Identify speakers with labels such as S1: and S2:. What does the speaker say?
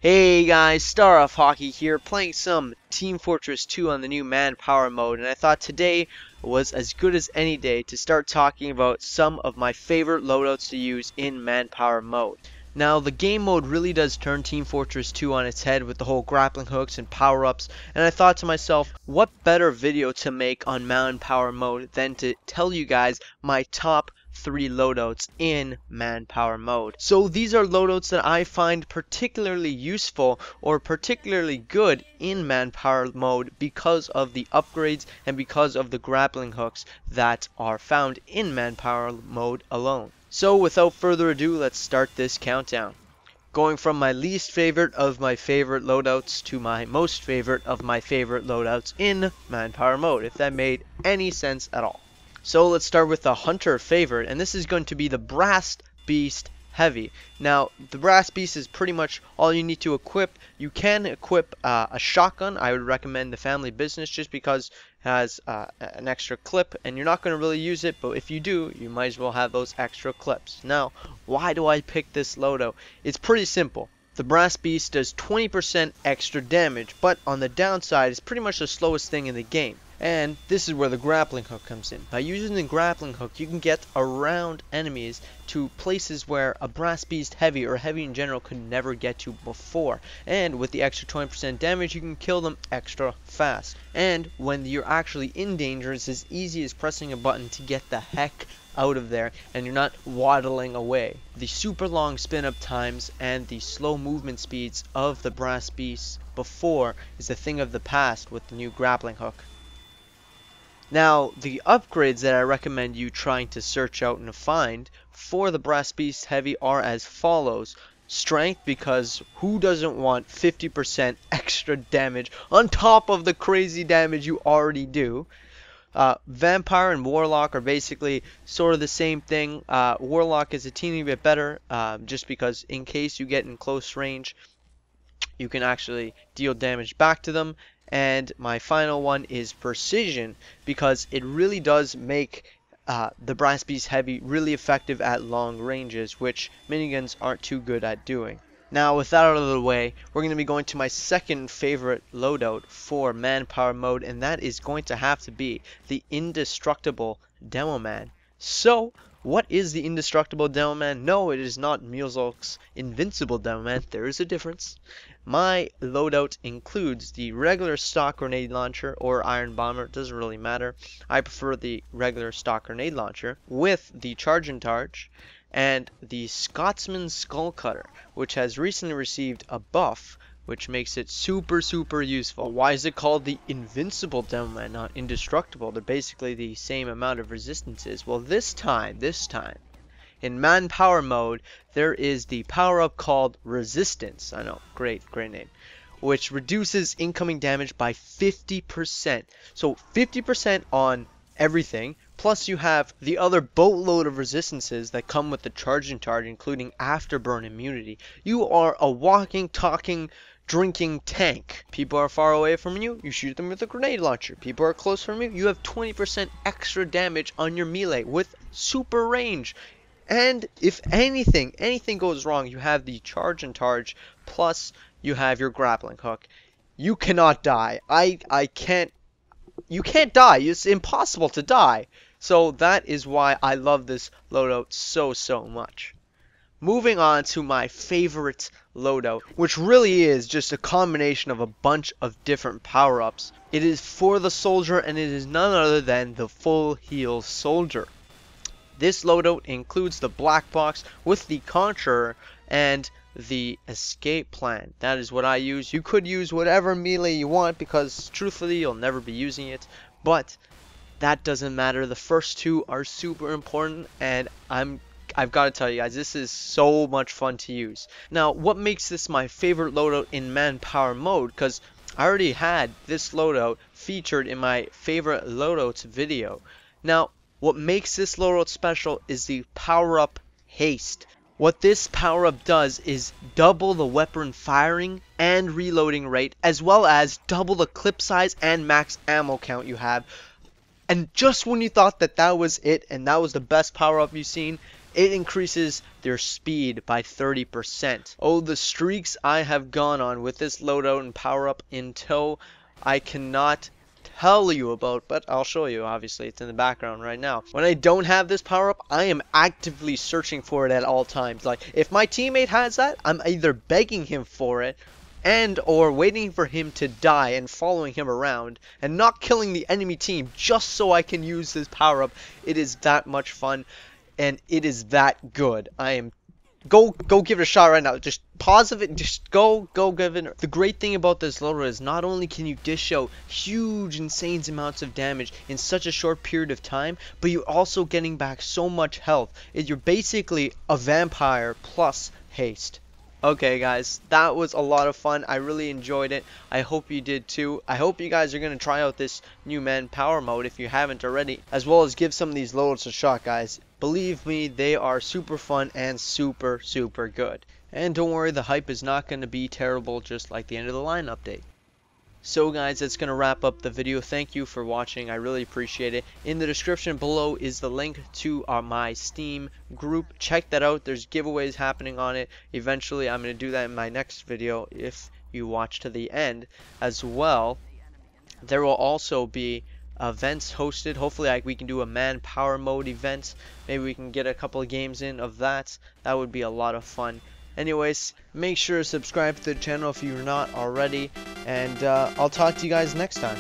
S1: Hey guys, Star of Hockey here, playing some Team Fortress 2 on the new Manpower mode, and I thought today was as good as any day to start talking about some of my favorite loadouts to use in Manpower mode. Now, the game mode really does turn Team Fortress 2 on its head with the whole grappling hooks and power-ups, and I thought to myself, what better video to make on Manpower mode than to tell you guys my top 3 loadouts in Manpower mode. So these are loadouts that I find particularly useful or particularly good in Manpower mode because of the upgrades and because of the grappling hooks that are found in Manpower mode alone. So without further ado, let's start this countdown. Going from my least favorite of my favorite loadouts to my most favorite of my favorite loadouts in Manpower mode, if that made any sense at all. So let's start with the Hunter favorite, and this is going to be the Brass Beast Heavy. Now, the Brass Beast is pretty much all you need to equip. You can equip a shotgun. I would recommend the Family Business just because it has an extra clip, and you're not going to really use it, but if you do, you might as well have those extra clips. Now, why do I pick this loadout? It's pretty simple. The Brass Beast does 20% extra damage, but on the downside, it's pretty much the slowest thing in the game. And this is where the grappling hook comes in. By using the grappling hook, you can get around enemies to places where a Brass Beast Heavy or Heavy in general could never get to before. And with the extra 20% damage, you can kill them extra fast. And when you're actually in danger, it's as easy as pressing a button to get the heck out of there, and you're not waddling away. The super long spin up times and the slow movement speeds of the Brass Beast before is a thing of the past with the new grappling hook. Now, the upgrades that I recommend you trying to search out and find for the Brass Beast Heavy are as follows. Strength, because who doesn't want 50% extra damage on top of the crazy damage you already do? Vampire and Warlock are basically sort of the same thing. Warlock is a teeny bit better, just because in case you get in close range, you can actually deal damage back to them. And my final one is Precision, because it really does make the Brass Beast Heavy really effective at long ranges, which miniguns aren't too good at doing. Now, with that out of the way, we're going to be going to my second favorite loadout for Manpower mode, and that is going to have to be the Indestructible Demoman. So, what is the Indestructible Demoman? No, it is not Mulzulk's Invincible Demoman. There is a difference. My loadout includes the regular stock grenade launcher or iron bomber. It doesn't really matter. I prefer the regular stock grenade launcher with the charge and charge and the Scotsman Skull Cutter, which has recently received a buff which makes it super useful. Why is it called the Invincible Demoman, not Indestructible? They're basically the same amount of resistances. Well, this time, in Manpower mode, there is the power-up called Resistance. I know, great name. Which reduces incoming damage by 50%. So 50% on everything, plus you have the other boatload of resistances that come with the charge and charge, including afterburn immunity. You are a walking, talking, drinking tank. People are far away from you, you shoot them with a grenade launcher. People are close from you, you have 20% extra damage on your melee with super range. And if anything goes wrong, you have the charge and charge, plus you have your grappling hook. You cannot die. You can't die. It's impossible to die. So that is why I love this loadout so much. Moving on to my favorite loadout, which really is just a combination of a bunch of different power-ups. It is for the soldier, and it is none other than the Full Heal Soldier. This loadout includes the black box with the Conjurer and the Escape Plan. That is what I use. You could use whatever melee you want because truthfully you'll never be using it, but that doesn't matter. The first two are super important, and I've got to tell you guys, this is so much fun to use. Now, what makes this my favorite loadout in Manpower mode? Because I already had this loadout featured in my favorite loadouts video. Now, what makes this loadout special is the power-up Haste. What this power-up does is double the weapon firing and reloading rate, as well as double the clip size and max ammo count you have. And just when you thought that that was it and that was the best power-up you've seen, it increases their speed by 30%. Oh, the streaks I have gone on with this loadout and power up in tow, I cannot tell you about, but I'll show you. Obviously, it's in the background right now. When I don't have this power up, I am actively searching for it at all times. Like, if my teammate has that, I'm either begging him for it and or waiting for him to die and following him around and not killing the enemy team just so I can use this power up. It is that much fun and it is that good. I am Go give it a shot right now. Just pause of it and just go give it. The great thing about this loader is not only can you dish out huge insane amounts of damage in such a short period of time, but you're also getting back so much health. You're basically a vampire plus haste. Okay guys, that was a lot of fun. I really enjoyed it. I hope you did too. I hope you guys are going to try out this new manpower mode if you haven't already, as well as give some of these loads a shot, guys. Believe me, they are super fun and super good. And don't worry, the hype is not going to be terrible, just like the end of the line update. So guys, that's going to wrap up the video. Thank you for watching. I really appreciate it. In the description below is the link to my Steam group. Check that out. There's giveaways happening on it. Eventually, I'm going to do that in my next video if you watch to the end as well. There will also be events hosted. Hopefully we can do a manpower mode event. Maybe we can get a couple of games in of that. That would be a lot of fun. Anyways, make sure to subscribe to the channel if you're not already, and I'll talk to you guys next time.